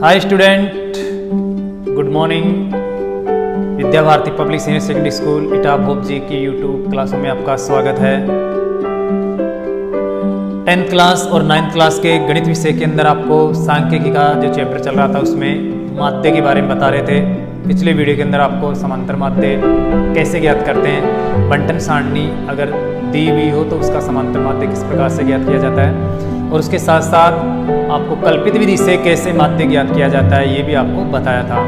हाय student, good morning. Vidya Bharati public senior secondary school इटा भोप जी की यूट्यूब क्लासों में आपका स्वागत है। 10th क्लास और 9th क्लास के गणित विषय के अंदर आपको सांख्यिकी का जो चैप्टर चल रहा था उसमें माध्य के बारे में बता रहे थे। पिछले वीडियो के अंदर आपको समांतर माध्य कैसे ज्ञात करते हैं, बंटन सारणी अगर दी हुई हो तो उसका समांतर माध्य किस प्रकार से ज्ञात किया जाता है, और उसके साथ साथ आपको कल्पित विधि से कैसे माध्य ज्ञात किया जाता है ये भी आपको बताया था।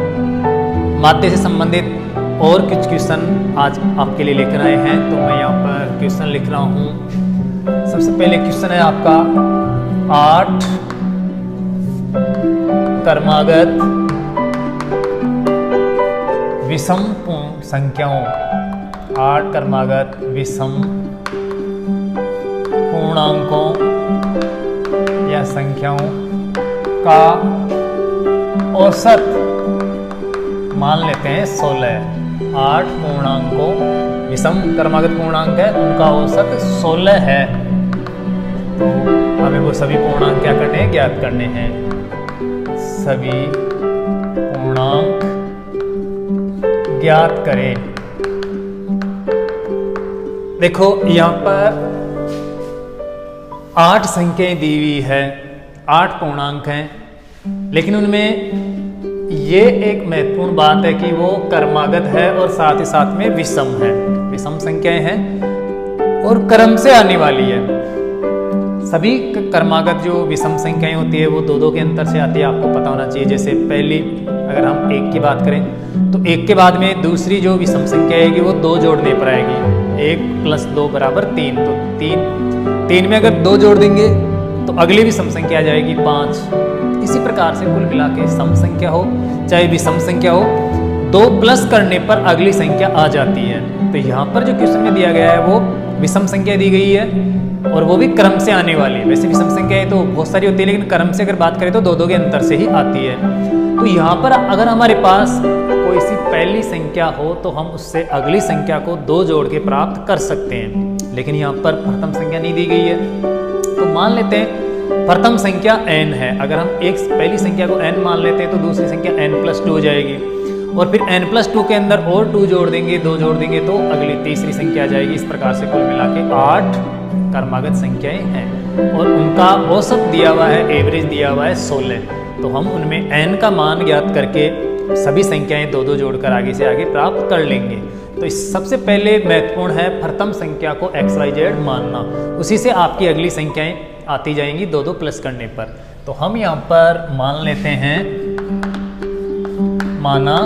माध्य से संबंधित और कुछ क्वेश्चन आज आपके लिए लेकर आए हैं, तो मैं यहाँ पर क्वेश्चन लिख रहा हूँ। सबसे पहले क्वेश्चन है आपका 8 क्रमागत विषम संख्याओं, 8 क्रमागत विषम पूर्णांकों या संख्याओं का औसत मान लेते हैं 16। 8 पूर्णांकों विषम क्रमागत पूर्णांक है, उनका औसत 16 है। तो हमें वो सभी पूर्णांक क्या करने हैं, ज्ञात करने हैं। सभी पूर्णांक ज्ञात करें। देखो यहाँ पर 8 संख्याएं दी हुई है, 8 पूर्णांक हैं, लेकिन उनमें ये एक महत्वपूर्ण बात है कि वो क्रमागत है और साथ ही साथ में विषम है। विषम संख्याएं हैं और क्रम से आने वाली है। सभी क्रमागत जो विषम संख्याएं होती है वो 2-2 के अंतर से आती है, आपको पता होना चाहिए। जैसे पहली अगर हम 1 की बात करें तो 1 के बाद में दूसरी जो विषम संख्या आएगी वो 2 जोड़ने पर आएगी। 1 + 2 = 3, तो 3 में अगर 2 जोड़ देंगे तो अगली विषम संख्या आ जाएगी 5। इसी प्रकार से कुल मिला के सम संख्या हो चाहे विषम संख्या हो, 2 प्लस करने पर अगली संख्या आ जाती है। तो यहाँ पर जो क्वेश्चन में दिया गया है वो विषम संख्या दी गई है और वो भी क्रम से आने वाली है। वैसे विषम संख्याएं तो बहुत सारी होती है, लेकिन क्रम से अगर बात करें तो 2-2 के अंतर से ही आती है। तो यहाँ पर अगर हमारे पास कोई सी पहली संख्या हो तो हम उससे अगली संख्या को 2 जोड़ के प्राप्त कर सकते हैं, लेकिन यहाँ पर प्रथम संख्या नहीं दी गई है। तो मान लेते हैं प्रथम संख्या n है। अगर हम एक पहली संख्या को n मान लेते हैं तो दूसरी संख्या n+2 हो जाएगी, और फिर n+2 के अंदर और 2 जोड़ देंगे, 2 जोड़ देंगे तो अगली तीसरी संख्या आ जाएगी। इस प्रकार से कुल मिला के 8 क्रमागत संख्याएं हैं और उनका औसत दिया हुआ है, एवरेज दिया हुआ है 16। तो हम उनमें n का मान ज्ञात करके सभी संख्याएं 2-2 जोड़कर आगे से आगे प्राप्त कर लेंगे। तो इस सबसे पहले महत्वपूर्ण है प्रथम संख्या को XYZ मानना, उसी से आपकी अगली संख्याएं आती जाएंगी 2-2 प्लस करने पर। तो हम यहाँ पर मान लेते हैं, माना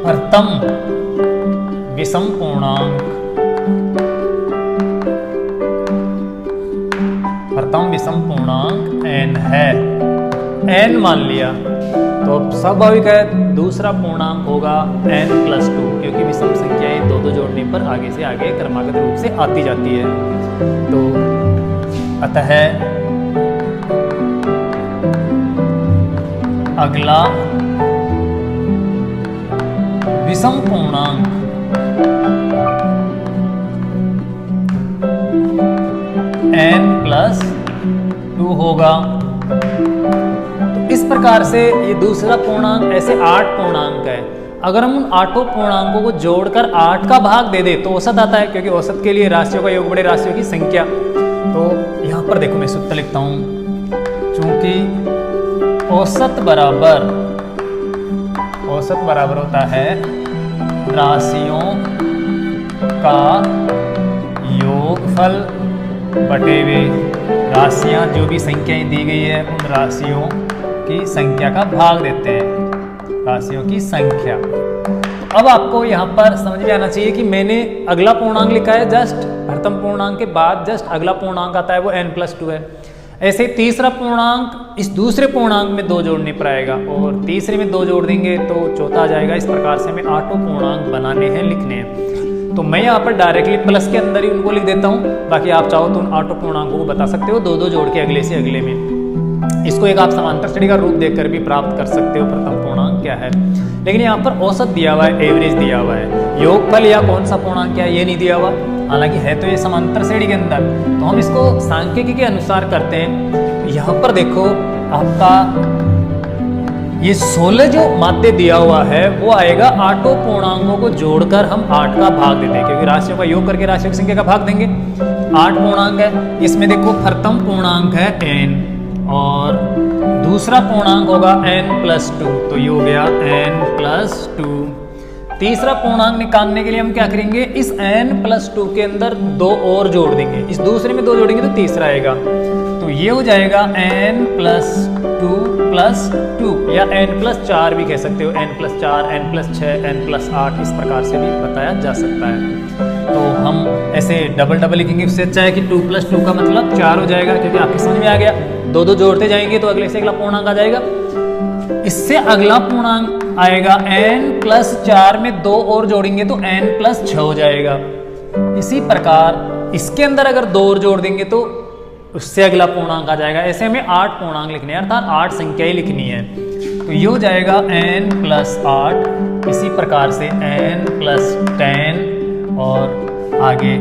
प्रथम विषम पूर्णांक, प्रथम विषम पूर्णांक n है। n मान लिया तो स्वाभाविक है दूसरा पूर्णांक होगा n+2, क्योंकि विषम संख्याएं 2-2 जोड़ने पर आगे से आगे क्रमागत रूप से आती जाती है। तो अतः अगला विषम पूर्णांक n+2 होगा। इस प्रकार से ये दूसरा पूर्णांक, ऐसे 8 पूर्णांक है। अगर हम उन 8 पूर्णांकों को जोड़कर 8 का भाग दे दे तो औसत आता है, क्योंकि औसत के लिए राशियों का योग बड़े राशियों की संख्या। तो यहाँ पर देखो मैं सूत्र लिखता हूँ, चूंकि औसत बराबर होता है राशियों का योगफल बटे हुए राशियाँ, जो भी संख्याएं दी गई है उन राशियों की संख्या का भाग देते हैं, राशियों की संख्या। तो अब आपको यहाँ पर समझ में आना चाहिए कि मैंने अगला पूर्णांक लिखा है, जस्ट प्रथम पूर्णांक के बाद जस्ट अगला पूर्णांक आता है वो n+2 है। ऐसे तीसरा पूर्णांक इस दूसरे पूर्णांक में 2 जोड़ने पर आएगा, और तीसरे में 2 जोड़ देंगे तो चौथा आ जाएगा। इस प्रकार से हमें 8 पूर्णांक बनाने हैं, लिखने हैं। तो मैं यहाँ पर डायरेक्टली प्लस के अंदर ही उनको लिख देता हूँ, बाकी आप चाहो तो उन 8 पूर्णांकों को बता सकते हो 2-2 जोड़ के अगले से अगले में। इसको एक आप समांतर श्रेणी का रूप देखकर भी प्राप्त कर सकते हो प्रथम पूर्णांक क्या है। लेकिन यहाँ पर औसत दिया हुआ है, एवरेज दिया हुआ है, योगफल या कौन सा पूर्णांक क्या है ये नहीं दिया हुआ। हालांकि है तो ये समांतर श्रेणी के अंदर, तो हम इसको सांख्यिकी के अनुसार करते हैं। यहाँ पर देखो आपका ये 16 जो माध्य दिया हुआ है वो आएगा आठों पूर्णांकों को जोड़कर हम 8 का भाग देते हैं, क्योंकि राशियों का योग करके राशियों की संख्या का भाग देंगे। 8 पूर्णांक है, इसमें देखो प्रथम पूर्णांक है n और दूसरा पूर्णांक होगा n+2, तो ये हो गया n+2। तीसरा पूर्णांक निकालने के लिए हम क्या करेंगे, इस n+2 के अंदर 2 और जोड़ देंगे, इस दूसरे में 2 जोड़ेंगे तो तीसरा आएगा, तो ये हो जाएगा n+2+2 या n+4 भी कह सकते हो, n+4, n+6, n+8 इस प्रकार से भी बताया जा सकता है। तो हम ऐसे डबल लिखेंगे, उससे अच्छा है कि 2+2 का मतलब 4 हो जाएगा, क्योंकि आपके समझ में आ गया। 2 जोड़ते जाएंगे तो अगले से अगला पूर्णांक आ जाएगा। इससे अगला पूर्णांक आएगा n+4 में 2 और जोड़ेंगे तो n+6 हो जाएगा। इसी प्रकार इसके अंदर अगर 2 और जोड़ देंगे तो उससे अगला पूर्णांक आ जाएगा। ऐसे हमें 8 पूर्णांक लिखने हैं, अर्थात 8 संख्या ही लिखनी है। तो ये हो जाएगा n+8, इसी प्रकार से n+10 और आगे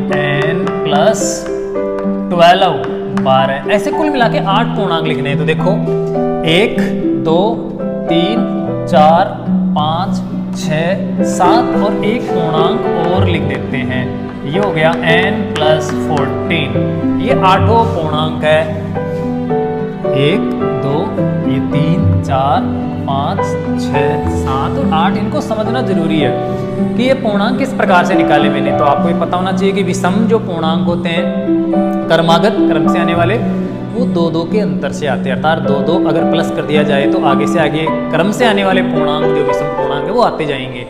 n+12, 12, ऐसे कुल मिला के 8 पूर्णांक लिखने हैं। तो देखो 1, 2, 3, 4, 5, 6, 7 और एक पूर्णांक और लिख देते हैं, ये हो गया n+14। ये 8 पूर्णांक है, 1, 2, ये 3, 4, 5, 6, 7 और 8। इनको समझना जरूरी है कि ये पूर्णांक किस प्रकार से निकाले मैंने। तो आपको ये पता होना चाहिए कि विषम जो पूर्णांक होते हैं कर्मागत क्रम से आने वाले, वो 2-2 के अंतर से आते हैं, अर्थात 2-2 अगर प्लस कर दिया जाए तो आगे से आगे क्रम से आने वाले पूर्णांक जो विषम पूर्णांक है वो आते जाएंगे।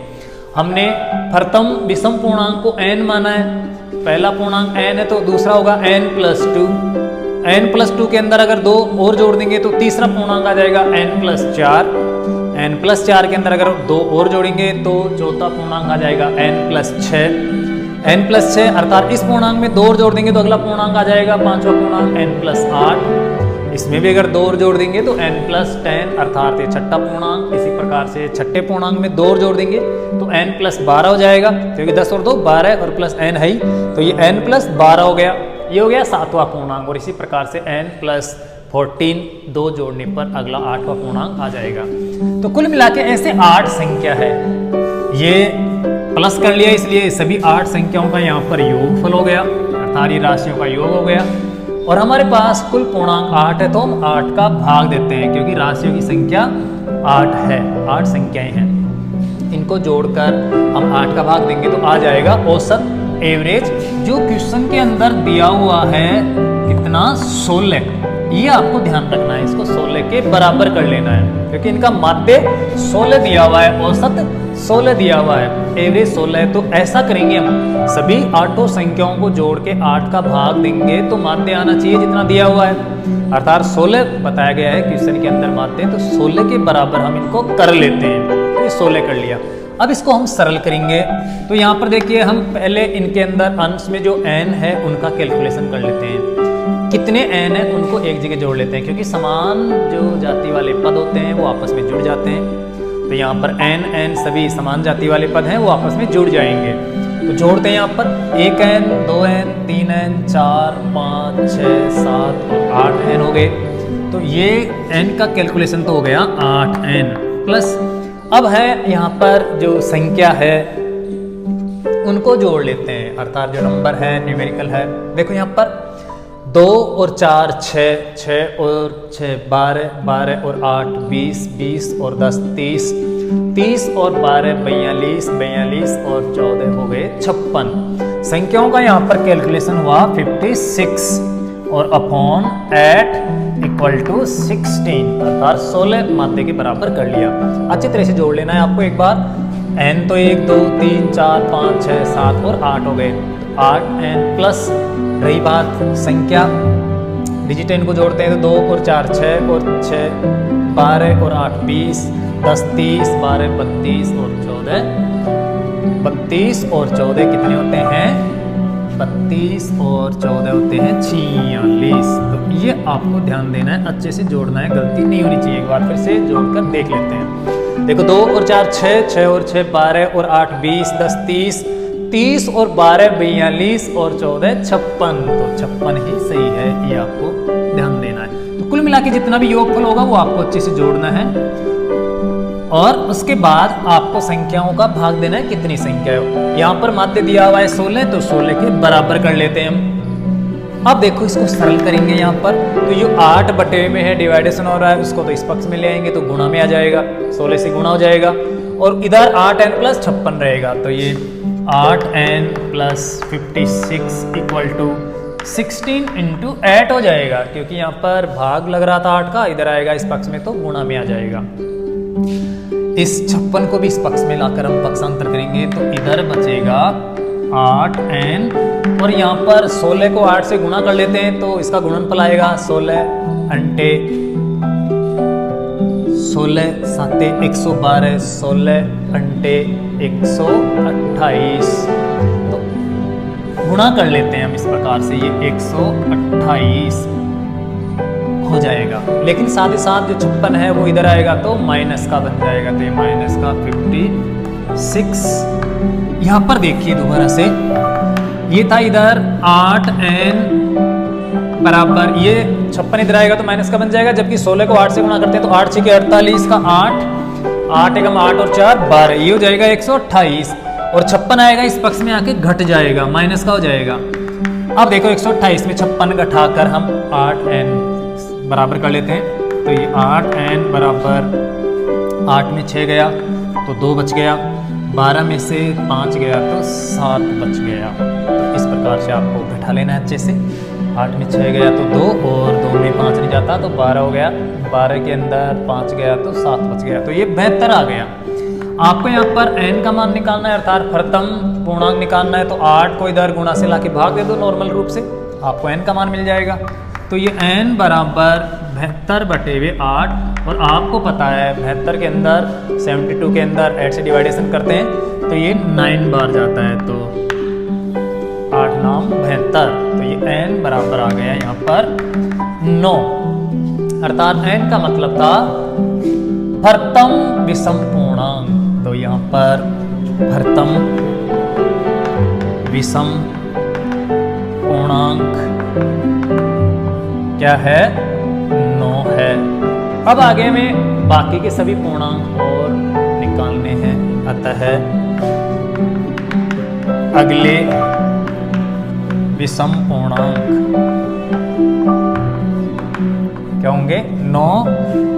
हमने प्रथम विषम पूर्णांक को n माना है, पहला पूर्णांक n है तो दूसरा होगा n+2। n+2 के अंदर अगर 2 और जोड़ देंगे तो तीसरा पूर्णांक आ जाएगा n+4। n+4 के अंदर अगर 2 और जोड़ेंगे तो चौथा पूर्णांक आ जाएगा n+6। n+6 अर्थात इस पूर्णांक में 2 और जोड़ देंगे तो अगला पूर्णांक आ जाएगा पांचवा पूर्णांक n+8। इसमें भी अगर 2 और जोड़ देंगे तो n+10 अर्थात ये छठा पूर्णांक। इसी प्रकार से छठे पूर्णांक में 2 और जोड़ देंगे तो n+12 हो जाएगा, क्योंकि 10 और 2 12 और प्लस n है ही, तो ये n+12 हो गया। ये हो गया 7वां पूर्णांक। और इसी प्रकार से n+14 2 जोड़ने पर अगला 8वां पूर्णांक आ जाएगा। तो कुल मिला के ऐसे 8 संख्या है, ये प्लस कर लिया इसलिए सभी 8 संख्याओं का यहाँ पर योगफल हो गया, अर्थात ये राशियों का योग हो गया। और हमारे पास कुल पूर्णांक 8 है तो हम 8 का भाग देते हैं, क्योंकि राशियों की संख्या 8 है, 8 संख्याएं हैं, इनको जोड़कर हम 8 का भाग देंगे तो आ जाएगा औसत एवरेज, जो क्वेश्चन के अंदर दिया हुआ है कितना 16। ये आपको ध्यान रखना है, इसको 16 के बराबर कर लेना है, क्योंकि इनका माध्य 16 दिया हुआ है, औसत 16 दिया हुआ है, एवरेज 16 है। तो ऐसा करेंगे हम सभी 8 संख्याओं को जोड़ के 8 का भाग देंगे तो माध्य आना चाहिए जितना दिया हुआ है, अर्थात 16 बताया गया है क्वेश्चन के अंदर माध्य, तो 16 के बराबर हम इनको कर लेते हैं। तो ये 16 कर लिया। अब इसको हम सरल करेंगे। तो यहाँ पर देखिए हम पहले इनके अंदर अंश में जो n है उनका कैलकुलेशन कर लेते हैं। कितने n है उनको एक जगह जोड़ लेते हैं, क्योंकि समान जो जाति वाले पद होते हैं वो आपस में जुड़ जाते हैं। तो यहाँ पर n सभी समान जाति वाले पद हैं, वो आपस में जुड़ जाएंगे। तो जोड़ते हैं यहाँ पर 1n 2n 3n 4 5 6 7 और 8n हो गए। तो ये n का कैलकुलेशन तो हो गया 8n प्लस। अब है यहाँ पर जो संख्या है उनको जोड़ लेते हैं, अर्थात जो नंबर है न्यूमेरिकल है। देखो यहाँ पर 2 और 4 6, 6 और 6 12, 12 और 8 20, 20 और 10 30, 30 और 12 42, 42 और 14 हो गए 56। संख्याओं का यहाँ पर कैलकुलेशन हुआ 56 और अपॉन 8 इक्वल टू 16, अर्थात 16 माध्य के बराबर कर लिया। अच्छी तरह से जोड़ लेना है आपको एक बार। n तो 1 2 3 4 5 6 7 और 8 हो गए, 8n प्लस रही बात संख्या डिजिट n को जोड़ते हैं तो 2 और 4 6 और 6 12 और 8 20, 10 30 12 32 और 14 32 और 14 कितने होते हैं 32 और 14 होते हैं 46। तो ये आपको ध्यान देना है, अच्छे से जोड़ना है, गलती नहीं होनी चाहिए। एक बार फिर से जोड़कर देख लेते हैं। देखो 2 और 4 6, 6 और 6 12 और 8 20, 10 30, 30 और 12 42 और 14 56। तो 56 ही सही है, ये आपको ध्यान देना है। तो कुल मिला के जितना भी योगफल होगा वो आपको अच्छे से जोड़ना है और उसके बाद आपको संख्याओं का भाग देना है कितनी संख्या है। यहाँ पर माध्य दिया हुआ है 16, तो 16 के बराबर कर लेते हैं हम। अब देखो इसको सरल करेंगे यहाँ पर, तो जो 8 बटे में है डिवाइडेशन हो रहा है उसको तो इस पक्ष में ले आएंगे तो गुणा में आ जाएगा, 16 से गुणा हो जाएगा और इधर 8n प्लस 56 रहेगा, तो ये 8n plus 56 equal to 16 into 8 हो जाएगा, क्योंकि यहाँ पर भाग लग रहा था 8 का, इधर आएगा इस पक्ष में तो गुणा में आ जाएगा। इस 56 को भी इस पक्ष में लाकर हम पक्षांतर करेंगे तो इधर बचेगा 8n और यहाँ पर 16 को 8 से गुणा कर लेते हैं तो इसका गुणनफल आएगा 16 अंटे 16 साते 112, 16 अंटे 128, तो गुणा कर लेते हैं हम इस प्रकार से, ये 128 हो जाएगा। लेकिन साथ ही साथ जो 56 है वो इधर आएगा तो माइनस का बन जाएगा, तो ये माइनस का 56। यहाँ पर देखिए दोबारा से, ये था इधर 8n बराबर, ये 56 इधर आएगा तो माइनस का बन जाएगा, जबकि 16 को 8 से गुणा करते हैं तो 8 6 के 48 का 8, 8 एकम 8 और 4 12, ये हो जाएगा 128 और 56 आएगा इस पक्ष में आके घट जाएगा, माइनस का हो जाएगा। अब देखो 128 में 56 घटाकर हम 8n बराबर कर लेते हैं, तो ये 8n बराबर 8 में 6 गया तो 2 बच गया, 12 में से 5 गया तो 7 बच गया। तो इस प्रकार से आपको घटा लेना है अच्छे से, 8 में 6 गया तो 2 और 2 में 5 नहीं जाता तो 12 हो गया, 12 के अंदर 5 गया तो 7 बच गया, तो ये 72 आ गया। आपको यहाँ पर n का मान निकालना है अर्थात प्रथम पूर्णांक निकालना है, तो 8 को इधर गुणा से लाके भाग दे दो नॉर्मल रूप से, आपको n का मान मिल जाएगा। तो ये n बराबर 72 बटे 8 और आपको पता है 72 के अंदर 72 के अंदर 8 से डिवाइडेशन करते हैं तो ये 9 बार जाता है, तो 8 नाम 72, तो ये n बराबर आ गया यहाँ पर 9, अर्थात n का मतलब था प्रथम विषम पूर्णांक। तो यहाँ पर प्रथम विषम पूर्णांक क्या है, 9 है। अब आगे में बाकी के सभी पूर्णांक और निकालने हैं, अतः अगले विषम पूर्णांक क्या होंगे, 9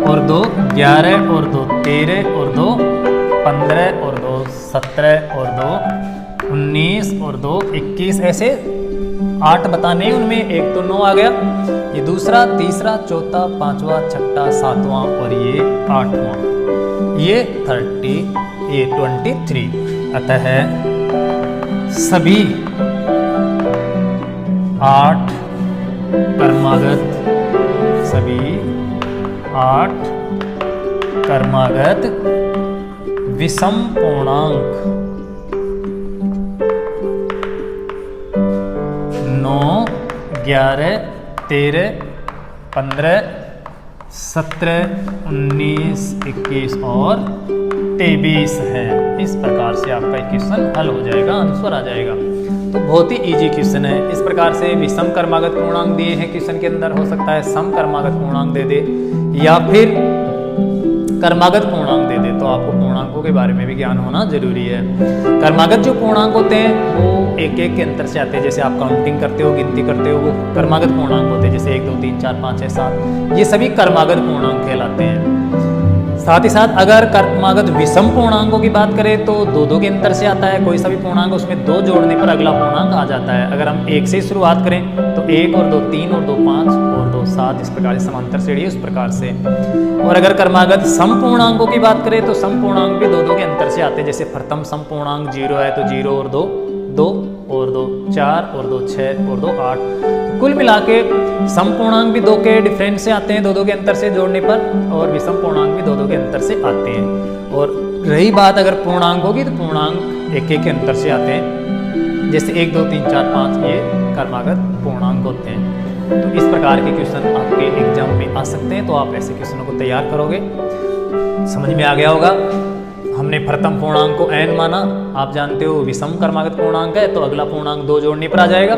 और 2 11 और 2 13 और 2 15 और 2 17 और 2 19 और 2 21, ऐसे 8 बताने, उनमें एक तो 9 आ गया, ये दूसरा, तीसरा, चौथा, पांचवा, छठा, सातवां और ये 8वां, ये 30, ये 23। अतः सभी 8 कर्मागत, सभी 8 कर्मागत विषम पूर्णांक 9, 11, 13, 15, 17, 19, 21 और 23 है। इस प्रकार से आपका क्वेश्चन हल हो जाएगा, आंसर आ जाएगा। तो बहुत ही इजी क्वेश्चन है। इस प्रकार से विषम कर्मागत पूर्णांक दिए हैं क्वेश्चन के अंदर, हो सकता है सम कर्मागत पूर्णांक दे दे या फिर कर्मागत पूर्णांक दे दे, तो आपको पूर्णांकों के बारे में भी ज्ञान होना जरूरी है। कर्मागत जो पूर्णांक होते हैं वो एक एक के अंतर से आते हैं, जैसे आप काउंटिंग करते हो, गिनती करते हो, वो कर्मागत पूर्णांक होते हैं, जैसे 1 2 3 4 5 6 7, ये सभी कर्मागत पूर्णांक कहलाते हैं। साथ ही साथ अगर कर्मागत विषम पूर्णांकों की बात करें तो 2 2 के अंतर से आता है, कोई सा भी पूर्णांक उसमें 2 जोड़ने पर अगला पूर्णांक आ जाता है। अगर हम 1 से शुरुआत करें तो 1 और 2 3 और 2 5 और 2 7, इस प्रकार से समांतर श्रेणी उस प्रकार से। और अगर कर्मागत सम पूर्णांकों की बात करें तो सम पूर्णांक भी 2 2 के अंतर से आते हैं, जैसे प्रथम सम पूर्णांक 0 है तो 0 और 2 2 और 2 4 और 2 6 और 2 8। तो कुल मिला के सम पूर्णांक भी 2 के डिफरेंस से आते हैं, 2 2 के अंतर से जोड़ने पर, और विषम पूर्णांक भी 2 2 के अंतर से आते हैं। और रही बात अगर पूर्णांक होगी तो पूर्णांक 1 1 के अंतर से आते हैं, जैसे 1 2 3 4 5 ये कर्मागत पूर्णांक होते हैं। तो इस प्रकार के क्वेश्चन आपके एग्जाम में आ सकते हैं, तो आप ऐसे क्वेश्चनों को तैयार करोगे। समझ में आ गया होगा। हमने प्रथम पूर्णांक को n माना, आप जानते हो विषम कर्मागत पूर्णांक है तो अगला पूर्णांक 2 जोड़ने पर आ जाएगा।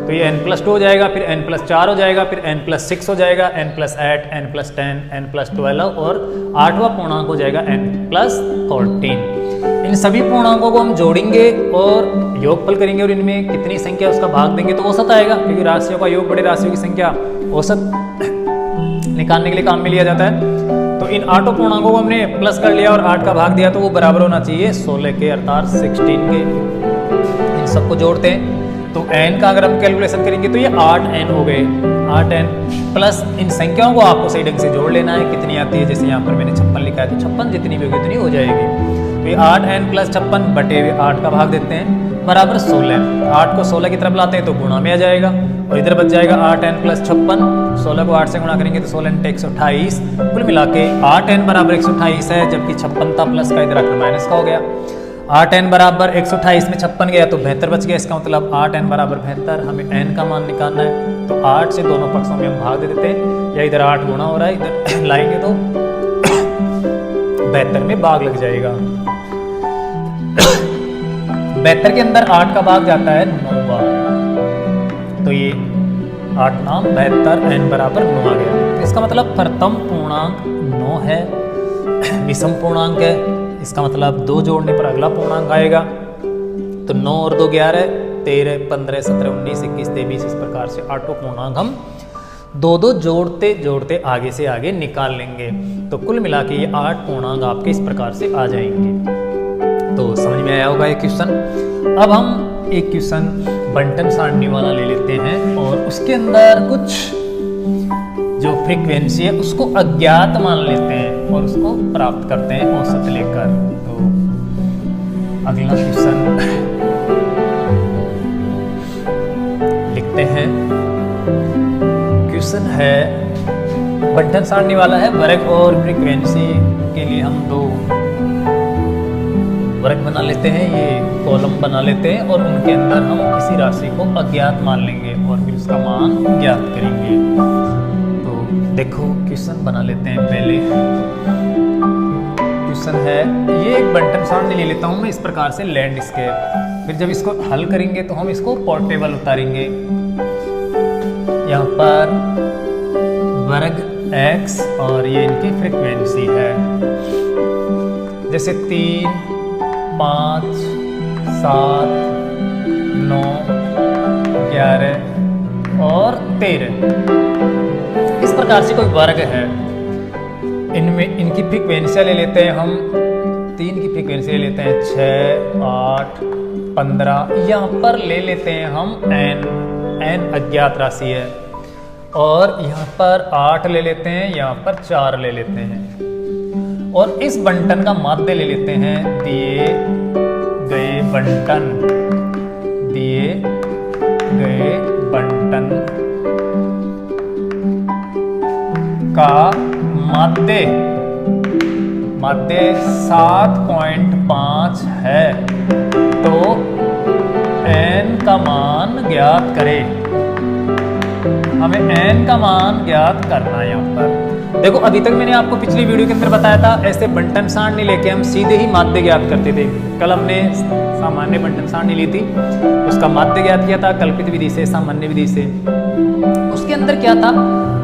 तो ये n+2 हो जाएगा, फिर n+4 हो जाएगा, फिर n+6 हो जाएगा, n+8, n+10, n+12 और 8वां पूर्णांक हो जाएगा n+14। इन सभी पूर्णांकों को हम जोड़ेंगे और योगफल करेंगे और इनमें कितनी संख्या उसका भाग देंगे तो औसत आएगा, क्योंकि राशियों का योग बड़े राशियों की संख्या औसत निकालने के लिए काम में लिया जाता है। तो इन 8 पूर्णांकों को हमने प्लस कर लिया और 8 का भाग दिया तो वो बराबर होना चाहिए 16 के, अर्थात 16 के। इन सबको जोड़ते हैं तो n का अगर हम कैलकुलेशन करेंगे तो ये 8n हो गए, 8n प्लस इन संख्याओं को आपको सही ढंग से जोड़ लेना है कितनी आती है। जैसे यहाँ पर मैंने 56 लिखा है तो 56 जितनी भी होगी उतनी हो जाएगी। तो ये 8n + 56 बटे 8 का भाग देते हैं बराबर 16। 8 को 16 की तरफ लाते हैं तो गुणा में आ जाएगा और इधर बच जाएगा 8n + 56। 16 को 8 से गुणा करेंगे तो 16 × 128, कुल मिला के 8n बराबर 128 है, जबकि 56 था प्लस का, इधर आकर माइनस का हो गया। 8n बराबर 128 में 56 गया तो 72 बच गया। इसका मतलब 8n बराबर 72, हमें n का मान निकालना है। तो 8 से दोनों पक्षों में हम भाग दे देते हैं, या इधर 8 गुणा हो रहा है, इधर लाएंगे तो 72 में भाग लग जाएगा। 72 के अंदर 8 का भाग जाता है 9 बार, तो ये 8 नाम 72, n बराबर 9 आ गया। तो इसका मतलब प्रथम पूर्णांक 9 है, विषम पूर्णांक है, इसका मतलब 2 जोड़ने पर अगला पूर्णांक आएगा। तो 9 और 2 11, 13, 15, 17, 19, 21, 23, इस प्रकार से 8 पूर्णांक हम 2-2 जोड़ते जोड़ते आगे से आगे निकाल लेंगे। तो कुल मिला के ये 8 पूर्णांक आपके इस प्रकार से आ जाएंगे। तो समझ में आया होगा ये क्वेश्चन। अब हम एक क्वेश्चन बंटन सारणी वाला ले लेते हैं और उसके अंदर कुछ जो फ्रीक्वेंसी है उसको अज्ञात मान लेते हैं और उसको प्राप्त करते हैं औसत लेकर। तो अगला क्वेश्चन लिखते हैं। क्वेश्चन है बंटन सारणी वाला है, वर्ग और फ्रीक्वेंसी के लिए हम 2 वर्ग बना लेते हैं, ये कॉलम बना लेते हैं और उनके अंदर हम किसी राशि को अज्ञात मान लेंगे और फिर उसका मान ज्ञात करेंगे। तो देखो क्वेश्चन बना लेते हैं। पहले क्वेश्चन है, ये एक बंटन सारणी ले लेता हूँ मैं इस प्रकार से लैंडस्केप। फिर जब इसको हल करेंगे तो हम इसको पोर्टेबल उतारेंगे। यहाँ पर वर्ग x और ये इनकी फ्रीक्वेंसी है, जैसे 3, 5, 7, 9, 11 और 13 इस प्रकार से कोई वर्ग है। इनमें इनकी फ्रीक्वेंसी ले लेते हैं हम, 3 की फ्रीक्वेंसी ले लेते हैं 6, 8, 15। यहाँ पर ले लेते हैं हम n अज्ञात राशि है, और यहाँ पर 8 ले लेते हैं, यहाँ पर 4 ले लेते हैं और इस बंटन का माध्य ले लेते हैं दिए गए बंटन का माध्य 7.5 है, तो n का मान ज्ञात करें। हमें n का मान ज्ञात करना है। यहाँ पर देखो, अभी तक मैंने आपको पिछली वीडियो के अंदर बताया था ऐसे बंटन सारणी लेके हम सीधे ही माध्य ज्ञात करते थे। कल हमने सामान्य बंटन सारणी ली थी, उसका माध्य ज्ञात किया था कल्पित विधि से, सामान्य विधि से। उसके अंदर क्या था,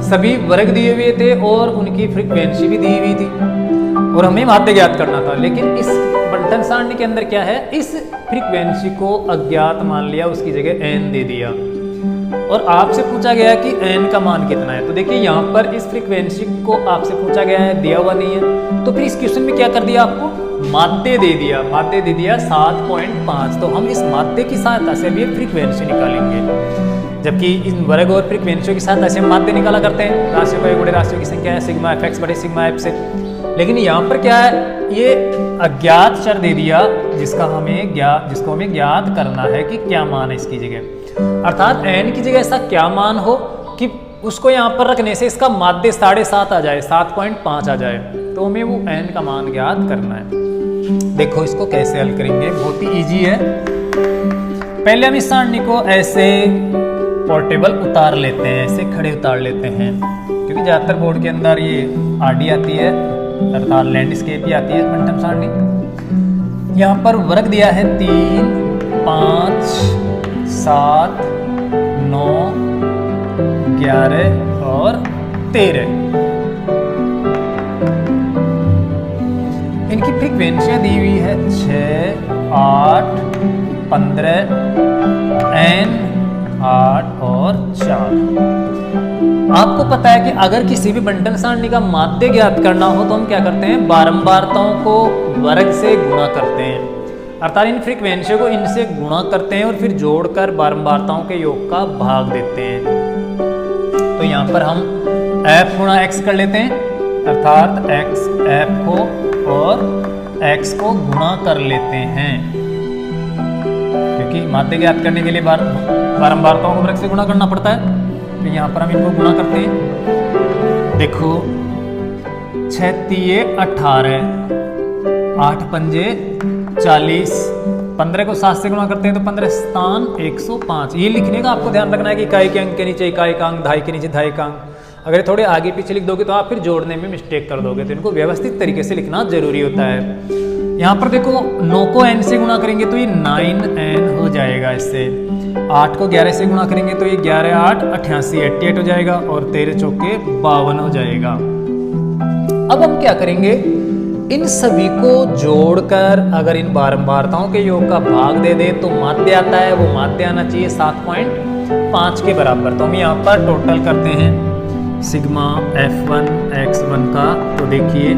सभी वर्ग दिए हुए थे और उनकी फ्रीक्वेंसी भी दी हुई थी और हमें माध्य ज्ञात करना था। लेकिन इस बंटन सारणी के अंदर क्या है, इस फ्रीक्वेंसी को अज्ञात मान लिया, उसकी जगह n दे दिया और आपसे पूछा गया कि n का मान कितना है। तो देखिए यहाँ पर इस फ्रीक्वेंसी को आपसे पूछा गया है, दिया हुआ नहीं है, तो फिर इस क्वेश्चन में क्या कर दिया, आपको माध्य दे दिया, 7.5। तो हम इस माध्य की सहायता से भी फ्रीक्वेंसी निकालेंगे, जबकि इन वर्ग और फ्रीक्वेंसियों की सहायता से हम माध्य निकाला करते हैं। राशियों का बड़े राशियों की संख्या है सिग्मा fx बटे सिग्मा f से। लेकिन यहाँ पर क्या है, ये अज्ञात चर दे दिया जिसको हमें ज्ञात करना है कि क्या मान है इसकी जगह, अर्थात n की जगह ऐसा क्या मान हो कि उसको यहाँ पर रखने से इसका माध्य 7.5 आ जाए, 7.5 आ जाए। तो हमें वो n का मान ज्ञात करना है। देखो इसको कैसे हल करेंगे, बहुत ही इजी है। पहले हम इस सारणी को ऐसे पोर्टेबल उतार लेते हैं, ऐसे खड़े उतार लेते हैं, क्योंकि ज़्यादातर बोर्ड के अंदर ये आरडी आती है, अर्थात लैंडस्केप ही आती है बंटन सारणी। यहाँ पर वर्ग दिया है 3, 5, 7, 9, 11 और 13। इनकी फ्रीक्वेंसियां दी हुई है 6, 8, 15, n, 8 और 4। आपको पता है कि अगर किसी भी बंटन सारणी का माध्य ज्ञात करना हो तो हम क्या करते हैं, बारंबारताओं को वर्ग से गुणा करते हैं, अर्थात इन फ्रीक्वेंसियों को इनसे गुणा करते हैं और फिर जोड़कर बारंबारताओं के योग का भाग देते हैं। तो यहाँ पर हम f गुणा x कर लेते हैं, अर्थात x f को और x को गुणा कर लेते हैं, क्योंकि माध्य ज्ञात करने के लिए बारंबारताओं को वर्ग से गुणा करना पड़ता है। तो यहाँ पर हम इनको गुणा करते हैं। देखो 6 तिये 18, 8 पंजे 40, 15 को 7 से गुणा करते हैं तो 15 स्थान 105। ये लिखने का आपको ध्यान रखना है कि इकाई के अंक के नीचे इकाई का अंक, दहाई के नीचे दहाई का अंक। अगर थोड़े आगे पीछे लिख दोगे तो आप फिर जोड़ने में मिस्टेक कर दोगे, तो इनको व्यवस्थित तरीके से लिखना जरूरी होता है। यहाँ पर देखो 9 को n से गुणा करेंगे तो ये 9n हो जाएगा, इससे 8 को 11 से गुणा करेंगे तो ये 11, 8, 88, 88 हो जाएगा और 13 चौके 52 हो जाएगा। अब हम क्या करेंगे, इन सभी को जोड़कर अगर इन बारंबारताओं के योग का भाग दे दे तो माध्य आता है, वो माध्य आना चाहिए 7.5 के बराबर। तो हम यहाँ पर टोटल करते हैं सिग्मा f1 x1 का। तो देखिए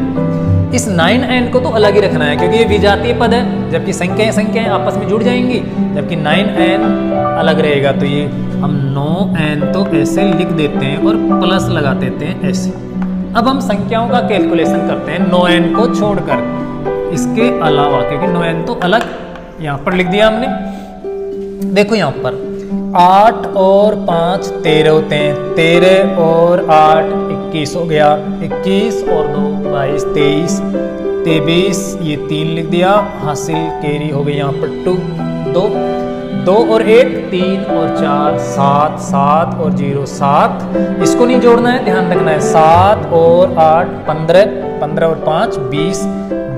इस 9n को तो अलग ही रखना है क्योंकि ये विजातीय पद है, जबकि संख्याएं आपस में जुड़ जाएंगी, जबकि 9n अलग रहेगा। तो ये हम 9n तो ऐसे लिख देते हैं और प्लस लगा देते हैं ऐसे। अब हम संख्याओं का कैलकुलेशन करते हैं 9n को छोड़कर, इसके अलावा, क्योंकि 9n तो अलग यहाँ पर लिख दिया हमने। देखो यहाँ पर 8 और 5 13 होते हैं, 13 और 8 21 हो गया, 21 और 2 22 23 23, ये 3 लिख दिया, हासिल कैरी हो गई यहाँ पर 2 और 1 3 और 4 7 7 और 0 7। इसको नहीं जोड़ना है, ध्यान रखना है। 7 और 8 15 15 और 5 20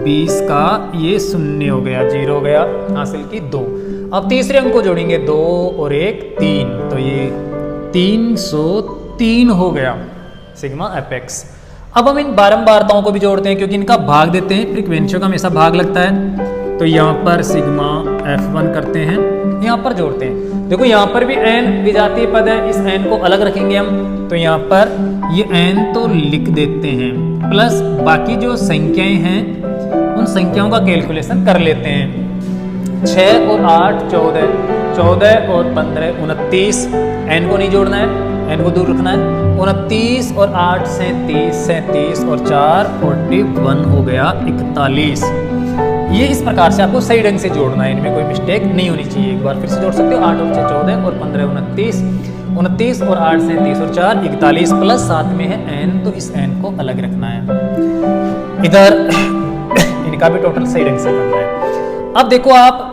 20 का ये 0 हो गया, 0 हो गया, हासिल की 2। अब तीसरे अंक को जोड़ेंगे 2 और 1 3, तो ये 303 हो गया सिग्मा एपेक्स। अब हम इन बारंबारताओं को भी जोड़ते हैं क्योंकि इनका भाग देते हैं, फ्रीक्वेंसियों का हमेशा भाग लगता है। तो यहाँ पर सिग्मा f1 करते हैं, यहाँ पर जोड़ते हैं। देखो यहाँ पर भी n विजातीय पद है, इस n को अलग रखेंगे हम। तो यहाँ पर ये n तो लिख देते हैं, प्लस बाकी जो संख्याएं हैं उन संख्याओं का कैलकुलेशन कर लेते हैं। 6 और 8 14, 14 और 15 29, n को नहीं जोड़ना है, n को दूर रखना है। 29 और 8 37, 37 और 4 41 हो गया 41। ये इस प्रकार से आपको सही ढंग से जोड़ना है, इनमें कोई मिस्टेक नहीं होनी चाहिए। एक बार फिर से जोड़ सकते हो, 8 और 6 14 और 15 29, 29 और 8 37 और 4 41, प्लस साथ में है n, तो इस n को अलग रखना है। इधर इनका भी टोटल सही ढंग से करना है। अब देखो आप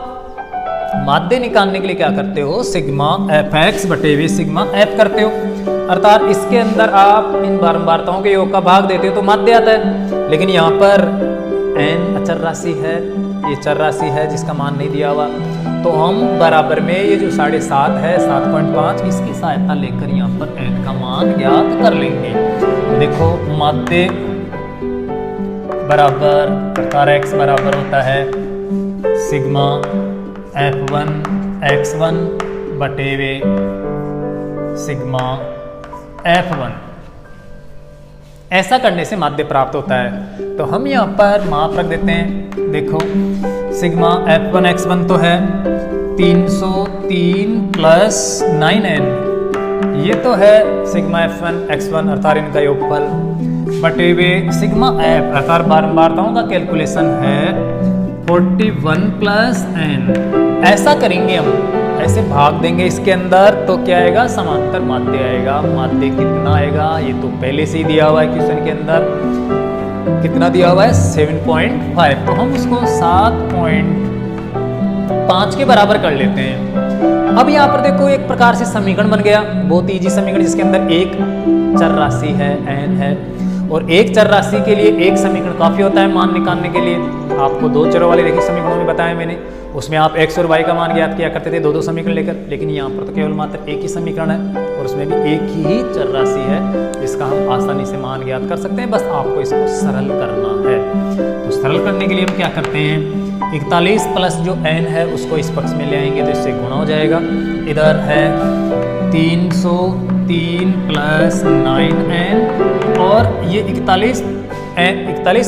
माध्य निकालने के लिए क्या करते हो, सिग्मा fx बटे वे सिग्मा f करते हो, अर्थात इसके अंदर आप इन बारंबारताओं के योग का भाग देते हो तो माध्य आता है। लेकिन यहाँ पर n अचर राशि है, ये चर राशि है जिसका मान नहीं दिया हुआ, तो हम बराबर में ये जो 7.5 है 7.5, इसकी सहायता लेकर यहाँ पर n का मान ज्ञात कर लेंगे। देखो माध्य बराबर प्रकार x बराबर होता है सिग्मा f1 x1 बटे वे सिग्मा f1। ऐसा करने से माध्य प्राप्त होता है। तो हम यहाँ पर माप रख देते हैं। देखो सिग्मा f1 x1 तो है 303 प्लस 9n, ये तो है सिग्मा f1 x1 अर्थात इनका योगफल, बटे वे सिग्मा f अर्थात बारंबारताओं का कैलकुलेशन है 41 प्लस n। ऐसा करेंगे हम, ऐसे भाग देंगे इसके अंदर, तो क्या आएगा, समांतर माध्य आएगा। माध्य कितना आएगा, ये तो पहले से ही दिया हुआ है क्वेश्चन के अंदर, कितना दिया हुआ है 7.5, तो हम इसको 7.5 के बराबर कर लेते हैं। अब यहाँ पर देखो एक प्रकार से समीकरण बन गया, बहुत इजी समीकरण, जिसके अंदर एक चर राशि है n है और एक चर राशि के लिए एक समीकरण काफ़ी होता है मान निकालने के लिए। आपको दो चरों वाले रैखिक समीकरणों में बताया मैंने, उसमें आप x और y का मान ज्ञात किया करते थे दो दो समीकरण लेकर, लेकिन यहाँ पर तो केवल मात्र एक ही समीकरण है और उसमें भी एक ही चर राशि है जिसका हम आसानी से मान ज्ञात कर सकते हैं। बस आपको इसको सरल करना है। तो सरल करने के लिए हम क्या करते हैं, 41 प्लस जो n है उसको इस पक्ष में ले आएंगे तो इससे गुणा हो जाएगा। इधर है 303 प्लस 9n और ये 41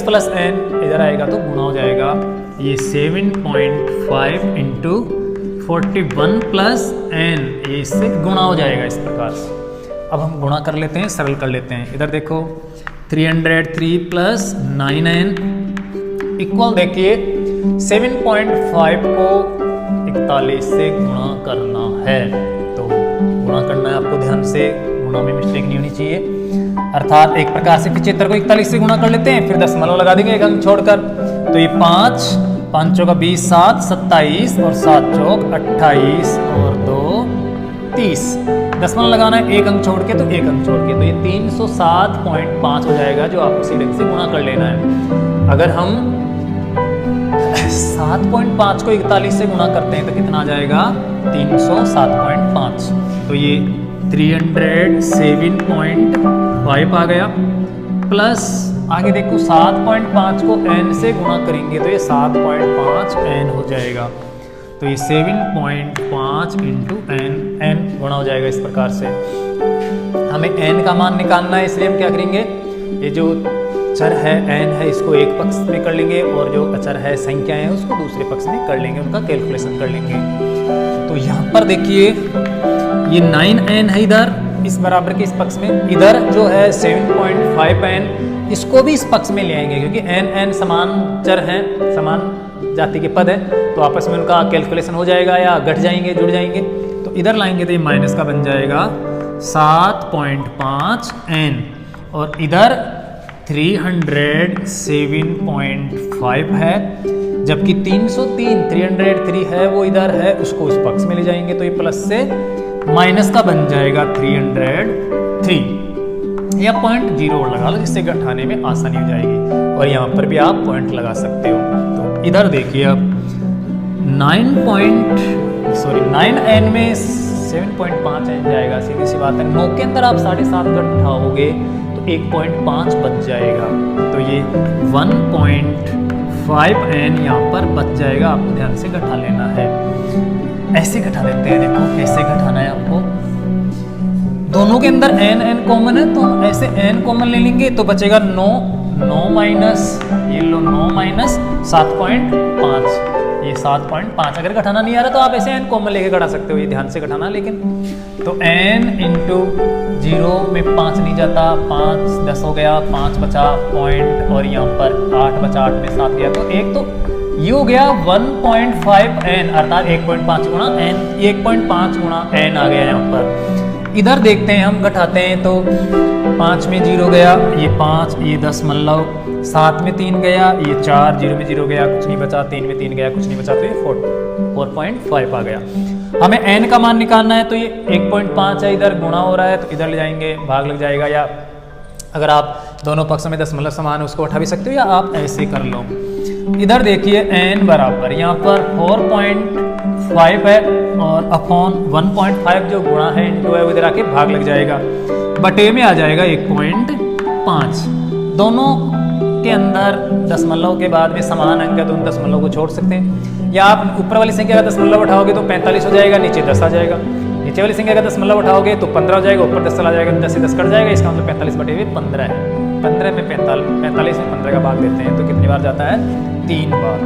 प्लस n इधर आएगा तो गुणा हो जाएगा। ये 7.5 इंटू 41 प्लस n, ये इससे गुणा हो जाएगा इस प्रकार से। अब हम गुणा कर लेते हैं, सरल कर लेते हैं। इधर देखो 303 प्लस 9n इक्वल, देखिए 7.5 को 41 से गुणा करना है। तो गुणा करना है आपको ध्यान से, गुणा में मिस्टेक नहीं होनी चाहिए। अर्थात एक प्रकार से 75 को 41 से गुणा कर लेते हैं, फिर दशमलव लगा देंगे एक अंक छोड़कर। तो ये 5 चौका 20, 7 27 और 7 चौक 28 और 2 30। दशमलव लगाना है एक अंक छोड़ के, तो एक अंक छोड़ के, तो ये 307.5 हो जाएगा, जो आपको इसी ढंग से गुणा कर लेना है। अगर हम 7.5 को 41 से गुणा करते हैं तो कितना आ जाएगा, 307.5। तो ये 307.5 आ गया, प्लस आगे देखो 7.5 को n से गुणा करेंगे तो ये 7.5 n हो जाएगा। तो ये 7.5 इंटू n गुणा हो जाएगा इस प्रकार से। हमें n का मान निकालना है, इसलिए हम क्या करेंगे, ये जो चर है n है इसको एक पक्ष में कर लेंगे और जो अचर है संख्या है उसको दूसरे पक्ष में कर लेंगे, उनका कैलकुलेशन कर लेंगे। तो यहाँ पर देखिए ये 9n है इधर इस बराबर के इस पक्ष में, इधर जो है 7.5n इसको भी इस पक्ष में ले आएंगे क्योंकि n समान चर हैं, समान जाति के पद है, तो आपस में उनका कैलकुलेशन हो जाएगा या घट जाएंगे, जुड़ जाएंगे। तो इधर लाएंगे तो ये माइनस का बन जाएगा 7.5n और इधर 307.5 है, जबकि 303 है वो इधर है, उसको इस पक्ष में ले जाएंगे तो ये प्लस से माइनस का बन जाएगा 303 या पॉइंट 0 लगा लो जिससे घटाने में आसानी हो जाएगी। और यहाँ पर भी आप पॉइंट लगा सकते हो। तो इधर देखिए अब 9n में 7.5n जाएगा, सीधी सी बात है। 9 के अंदर आप 7.5 घटाओगे तो 1.5 बच जाएगा, तो ये 1.5n यहाँ पर बच जाएगा, आपको ध्यान से घटा लेना है। ऐसे घटा लेते हैं, देखो कैसे घटाना है आपको। दोनों के अंदर n कॉमन है तो हम ऐसे n कॉमन ले लेंगे तो बचेगा 9 माइनस ये लो 9 माइनस 7.5, ये 7.5। अगर घटाना नहीं आ रहा तो आप ऐसे n कॉमन लेके घटा सकते हो, ये ध्यान से घटाना। लेकिन तो n इंटू 0 में 5 नहीं जाता, 5 10 हो गया, 5 बचा पॉइंट और यहाँ पर 8 बचा, 8 में 7 गया, तो एक तो ये हो गया 1.5n अर्थात 1.5 गुणा n, 1.5 गुणा n आ गया यहाँ पर। इधर देखते हैं हम घटाते हैं तो 5 में 0 गया, ये 5, ये 10 7 में 3 गया, ये 4, 0 में 0 गया, कुछ नहीं बचा, 3 में 3 गया, कुछ नहीं बचा, तो ये 4.5 आ गया। हमें n का मान निकालना है तो ये 1.5 है, इधर गुणा हो रहा है तो इधर ले जाएंगे, भाग लग जाएगा, या अगर आप दोनों पक्षों में दशमलव समान है उसको उठा भी सकते हो या आप ऐसे कर लो। इधर देखिए n बराबर यहाँ पर 4.5 है और अपॉन 1.5 जो गुणा है इंटू है, इधर आके भाग लग जाएगा, बटे में आ जाएगा 1.5। दोनों के अंदर दशमलव के बाद में समान अंक है तो उन दशमलव को छोड़ सकते हैं, या आप ऊपर वाली संख्या का दशमलव उठाओगे तो 45 हो जाएगा, नीचे 10 आ जाएगा। नीचे वाली संख्या का दशमलव उठाओगे तो 15 हो जाएगा, ऊपर 10 चला जाएगा, 10 से 10 कट जाएगा, इसका मतलब 45 बटे हुए 15 है। 15 में 45 में 15 का भाग देते हैं तो कितनी बार जाता है, 3 बार।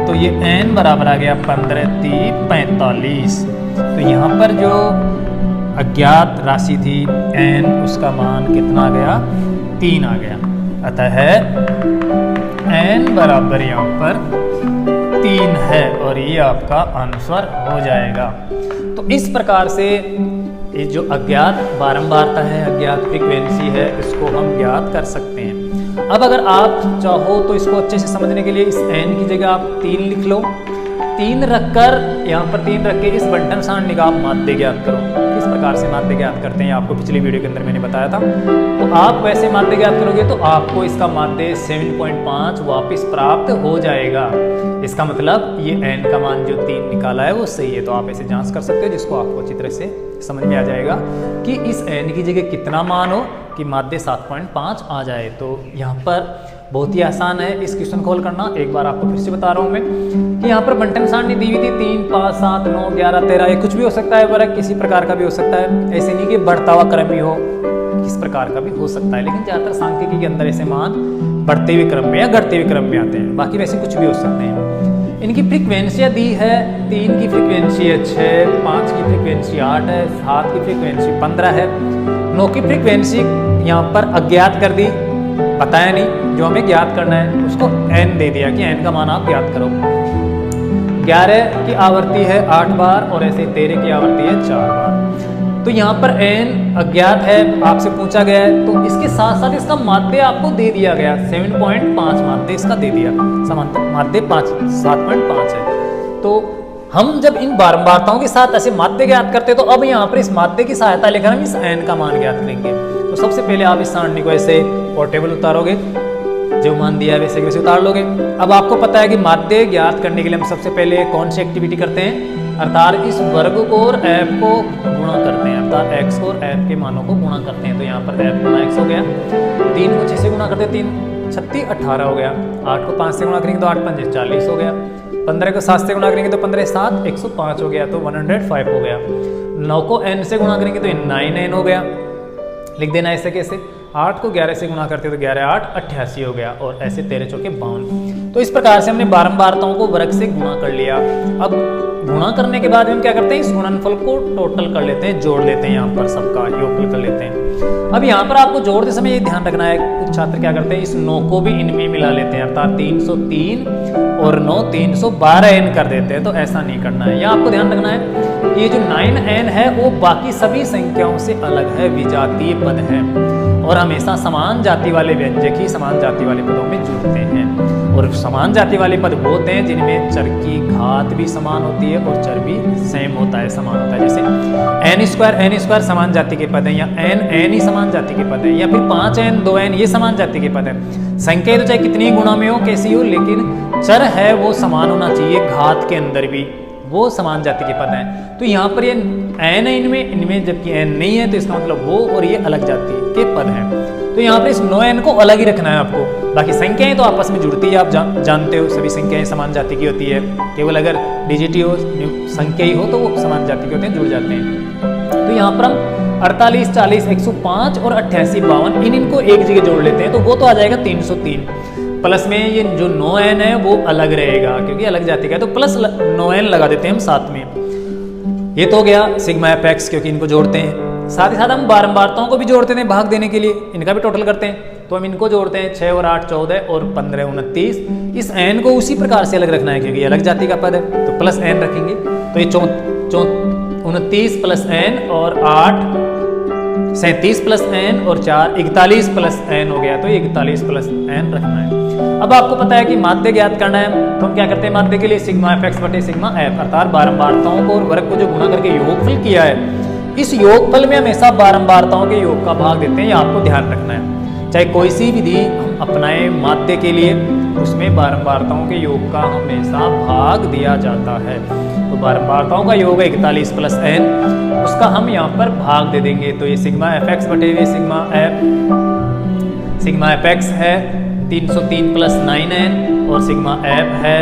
तो ये n बराबर आ गया 15 3 45। तो यहाँ पर जो अज्ञात राशि थी n, उसका मान कितना आ गया, 3 आ गया। अतः n बराबर यहाँ पर 3 है और ये आपका आंसर हो जाएगा। तो इस प्रकार से ये जो अज्ञात बारंबारता है, अज्ञात फ्रीक्वेंसी है, इसको हम ज्ञात कर सकते हैं। अब अगर आप चाहो तो इसको अच्छे से समझने के लिए इस n की जगह आप 3 लिख लो 3 रखकर यहाँ पर 3 रख के इस बंटन सारणी का आप माध्य ज्ञात करो। किस प्रकार से माध्य ज्ञात करते हैं आपको पिछली वीडियो के अंदर मैंने बताया था। तो आप वैसे माध्य ज्ञात करोगे तो आपको इसका माध्य 7.5 वापस प्राप्त हो जाएगा। इसका मतलब ये n का मान जो 3 निकाला है वो सही है। तो आप ऐसे जांच कर सकते हो जिसको आपको अच्छी तरह से समझ में आ जाएगा कि इस n की जगह कितना मान हो कि माध्य 7.5 आ जाए। तो यहाँ पर बहुत ही आसान है इस क्वेश्चन को हल करना। एक बार आपको फिर से बता रहा हूँ मैं कि यहाँ पर बंटन सारणी दी हुई थी 3, 5, 7, 9, 11, 13, ये कुछ भी हो सकता है, वर्ग किसी प्रकार का भी हो सकता है। ऐसे नहीं कि बढ़ता हुआ क्रम भी हो, किस प्रकार का भी हो सकता है। लेकिन ज़्यादातर सांख्यिकी के अंदर ऐसे मान बढ़ते हुए क्रम में या घटते हुए क्रम में आते हैं। बाकी वैसे कुछ भी हो सकते हैं। इनकी फ्रीक्वेंसियाँ दी है, 3 की फ्रीक्वेंसी है 6, 5 की फ्रीक्वेंसी 8 है, 7 की फ्रीक्वेंसी 15 है, 9 की फ्रीक्वेंसी यहाँ पर अज्ञात कर दी, बताया नहीं। जो हमें ज्ञात करना है उसको n दे दिया कि n का मान आप ज्ञात करो। 11 की आवृत्ति है 8 बार और ऐसे 13 की आवृत्ति है 4 बार। तो यहाँ पर n अज्ञात है, आपसे पूछा गया है, तो इसके साथ साथ इसका माध्य आपको दे दिया गया 7.5 माध्य इसका दे दिया, समांतर माध्य 7.5 है। तो हम जब इन बारंबारताओं के साथ ऐसे माध्य ज्ञात करते हैं तो अब यहाँ पर इस माध्य की सहायता लेकर हम इस n का मान ज्ञात करेंगे। तो सबसे पहले आप इस सारणी को ऐसे पोर्टेबल उतारोगे, जो मान दिया है वैसे वैसे उतार लोगे। अब आपको पता है कि माध्य ज्ञात करने के लिए हम सबसे पहले कौन सी एक्टिविटी करते हैं, अर्थात इस वर्ग को और f को गुणा करते हैं, अर्थात x और f के मानों को गुणा करते हैं। तो यहाँ पर f गुणा x हो गया, 3 को 6 से गुणा करते हैं, 3 36 18 हो गया, 8 को 5 से गुणा करेंगे तो 8 5 40 हो गया, 15 को 7 से गुणा करेंगे तो 15 7 105 हो गया, तो 105 हो गया। 9 को n से गुणा करेंगे तो 9n हो गया, लिख देना ऐसे कैसे। 8 को 11 से गुणा करते तो 11 8 88 हो गया, और ऐसे 13 चौके 52। तो इस प्रकार से हमने बारंबारताओं को वर्ग से गुणा कर लिया। अब गुणा करने के बाद हम क्या करते हैं, इस गुणनफल को टोटल कर लेते हैं, जोड़ लेते हैं, यहाँ पर सबका योगफल कर लेते हैं। अब यहाँ पर आपको जोड़ते समय ये ध्यान रखना है, कुछ छात्र क्या करते हैं, इस 9 को भी इनमें मिला लेते हैं, अर्थात 303 और 9 312n कर देते हैं। तो ऐसा नहीं करना है, यहाँ आपको ध्यान रखना है ये जो 9n है वो बाकी सभी संख्याओं से अलग है, विजातीय पद है, और हमेशा समान जाति वाले व्यंजक ही समान जाति वाले पदों में जुड़ते हैं। और समान जाति वाले पद वो होते हैं जिनमें चर की घात भी समान होती है और चर भी सेम होता है, समान होता है। जैसे n स्क्वायर समान जाति के पद हैं, या n ही समान जाति के पद हैं, या फिर 5n 2n ये समान जाति के पद हैं। संख्या तो चाहे कितनी गुणा में हो, कैसी हो, लेकिन चर है वो समान होना चाहिए, घात के अंदर भी वो समान जाति के पद हैं। तो यहाँ पर ये n है इनमें जबकि n नहीं है, तो इसका मतलब वो और ये अलग जाति के पद हैं। तो यहाँ पर इस 9n को अलग ही रखना है आपको। बाकी संख्याएं तो आपस में जुड़ती है, आप जानते हो सभी संख्याएं समान जाति की होती है, केवल अगर डिजिट हो संख्या ही हो तो वो समान जाति के होते हैं, जुड़ जाते हैं। तो यहाँ पर हम 48 40 105 और 88 52 इनको एक जगह जोड़ लेते हैं, तो वो तो आ जाएगा 303। प्लस में ये जो 9n है वो अलग रहेगा क्योंकि अलग जाति का है, तो प्लस 9n लगा देते हैं हम साथ में। ये तो हो गया सिग्मा एफ एक्स, क्योंकि इनको जोड़ते हैं। साथ ही साथ हम बारंबारताओं को भी जोड़ते हैं भाग देने के लिए, इनका भी टोटल करते हैं। तो हम इनको जोड़ते हैं, 6 और 8 14 और 15 29। इस n को उसी प्रकार से अलग रखना है क्योंकि अलग जाति का पद है, तो प्लस n रखेंगे। तो ये 29 प्लस n और 8 37 प्लस n और 4 41 प्लस n हो गया, तो 41 प्लस n रखना है। अब आपको पता है कि माध्य ज्ञात करना है, तो हम क्या करते हैं माध्य के लिए सिग्मा एफ एक्स बटे सिग्मा एफ, अर्थात बारंबारताओं को और वर्ग को जो गुणा करके योगफल किया है, इस योगफल में हमेशा बारंबारताओं के योग का भाग देते हैं, ये आपको ध्यान रखना है। चाहे कोई सी विधि हम अपनाएं माध्य के लिए, उसमें बारंबारताओं के योग का हमेशा भाग दिया जाता है। तो बारंबारताओं का योग है 41 प्लस n, उसका हम यहाँ पर भाग दे देंगे। तो ये सिग्मा एफ एक्स बटे हुए सिग्मा एफ एक्स है 303 प्लस 9n और सिग्मा एफ है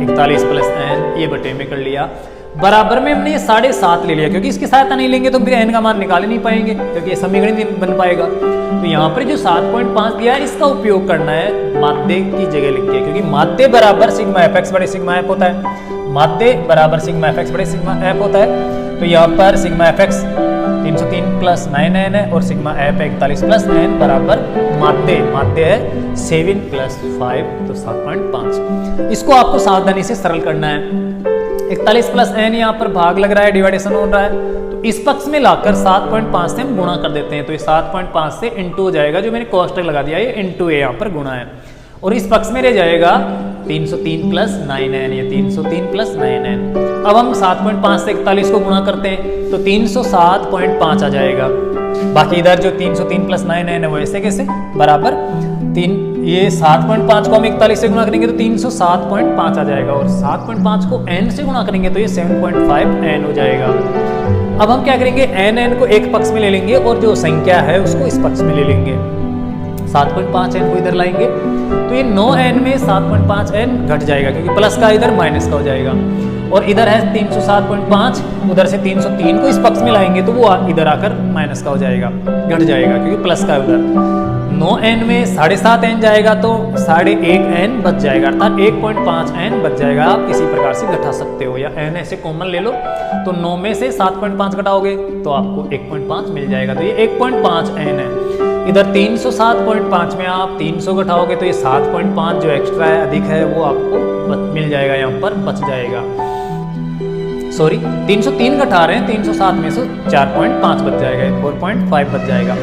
41 प्लस n, ये बटे में कर लिया। बराबर में हमने ये 7.5 ले लिया क्योंकि इसकी सहायता नहीं लेंगे तो फिर n का मान निकाल ही नहीं पाएंगे क्योंकि ये समीकरण नहीं बन पाएगा। तो यहाँ पर जो 7.5 दिया है इसका उपयोग करना है माध्य की जगह लिख के, क्योंकि माध्य बराबर सिग्मा एफ एक्स बड़े सिग्मा एफ होता है, माध्य बराबर सिग्मा एफ एक्स बड़े सिग्मा एफ होता है। तो यहाँ पर sigma F x 303 plus 9n है और सिग्मा एफ 41 प्लस n बराबर माध्य है 7 प्लस 5 तो 7.5। इसको आपको सावधानी से सरल करना है। 41 प्लस n यहाँ पर भाग लग रहा है, डिवाइडेशन हो रहा है, तो इस पक्ष में लाकर 7.5 से हम गुणा कर देते हैं। तो ये 7.5 से इंटू हो जाएगा, जो मैंने कोष्टक लगा दिया है इंटू ए यहाँ पर गुणा है। और इस पक्ष में रह जाएगा 303 प्लस 9n, या 303 प्लस 9n। अब हम 7.5 से 41 को गुणा करते हैं तो 307.5 आ जाएगा। बाकी इधर जो 303 प्लस 9n है वो ऐसे कैसे बराबर ये 7.5 को हम 41 से गुणा करेंगे तो 307.5 आ जाएगा, और 7.5 को n से गुणा करेंगे तो ये 7.5n हो जाएगा। अब हम क्या करेंगे, n को एक पक्ष में ले लेंगे और जो संख्या है उसको इस पक्ष में ले लेंगे। 7.5n को इधर लाएंगे तो ये 9n में 7.5n घट जाएगा क्योंकि प्लस का इधर माइनस का हो जाएगा, और इधर है 307.5, उधर से 303 को इस पक्ष में लाएंगे तो वो इधर आकर माइनस का हो जाएगा, घट जाएगा क्योंकि प्लस का उधर। 9n में 7.5n जाएगा तो 1.5n बच जाएगा, अर्थात 1.5n बच जाएगा। आप किसी प्रकार से घटा सकते हो, या n ऐसे कॉमन ले लो तो 9 में से 7.5 घटाओगे तो आपको 1.5 मिल जाएगा, तो ये 1.5n है। इधर 307.5 में आप 300 घटाओगे तो ये 7.5 जो एक्स्ट्रा है, अधिक है, वो आपको मिल जाएगा, यहाँ पर बच जाएगा। सॉरी 303 घटा रहे हैं, 307 में से 4.5 बच जाएगा, 4.5 बच जाएगा।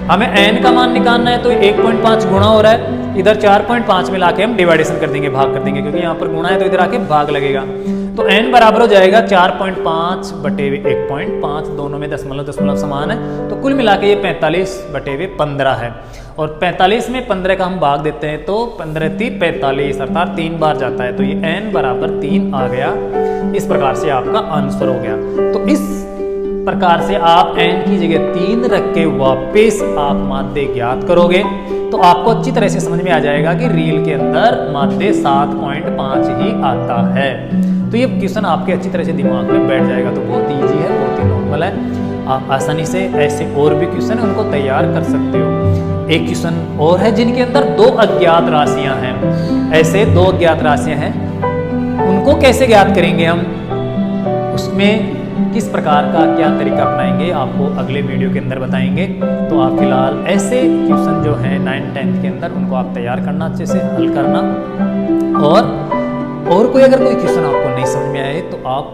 हमें n का मान निकालना है तो 1.5 गुणा हो रहा है, इधर 4.5 में लाके हम डिवाइडेशन कर देंगे, भाग कर देंगे, क्योंकि यहाँ पर गुणा है तो इधर आके भाग लगेगा। तो n बराबर हो जाएगा 4.5 बटे 1.5, दोनों में दशमलव समान है, तो कुल मिला के ये 45 बटे 15 है। और 45 में 15 का हम भाग देते हैं तो 15 × 45 अर्थात 3 बार जाता है, तो ये n बराबर 3 आ गया। इस प्रकार से आपका आंसर हो गया। तो इस प्रकार से आप n की जगह 3 रख के वापस आप माध्य ज्ञात करोगे तो आपको अच्छी तरह से समझ में आ जाएगा कि रील के अंदर माध्य 7.5 ही आता है। तो ये क्वेश्चन आपके अच्छी तरह से दिमाग में बैठ जाएगा, तो बहुत ईजी है, बहुत ही नॉर्मल है। आप आसानी से ऐसे और भी क्वेश्चन है उनको तैयार कर सकते हो। एक क्वेश्चन और है जिनके अंदर 2 अज्ञात राशियां हैं, ऐसे 2 अज्ञात राशियां हैं, उनको कैसे ज्ञात करेंगे हम, उसमें किस प्रकार का क्या तरीका अपनाएंगे आपको अगले वीडियो के अंदर बताएंगे। तो आप फिलहाल ऐसे क्वेश्चन जो हैं 9th 10th के अंदर उनको आप तैयार करना, अच्छे से हल करना, और कोई अगर कोई क्वेश्चन आपको नहीं समझ में आए तो आप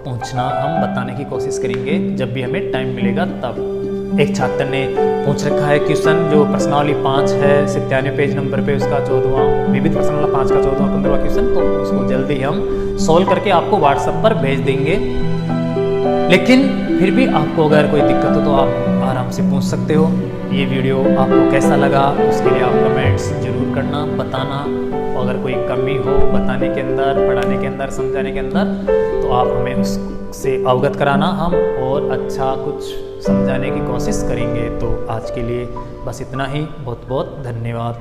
पूछना, हम बताने की कोशिश करेंगे जब भी हमें टाइम मिलेगा तब। एक छात्र ने पूछ रखा है क्वेश्चन जो प्रश्नावली 5 है 97 पेज नंबर पे, उसका 14वां विविध प्रश्नावली 5 का 14वां 15वां क्वेश्चन, तो उसको जल्दी हम सॉल्व करके आपको व्हाट्सएप पर भेज देंगे। लेकिन फिर भी आपको अगर कोई दिक्कत हो तो आप आराम से पूछ सकते हो। ये वीडियो आपको कैसा लगा उसके लिए आप कमेंट्स जरूर करना, बताना। अगर कोई कमी हो बताने के अंदर, पढ़ाने के अंदर, समझाने के अंदर, तो आप हमें उससे अवगत कराना, हम और अच्छा कुछ समझाने की कोशिश करेंगे। तो आज के लिए बस इतना ही। बहुत बहुत धन्यवाद।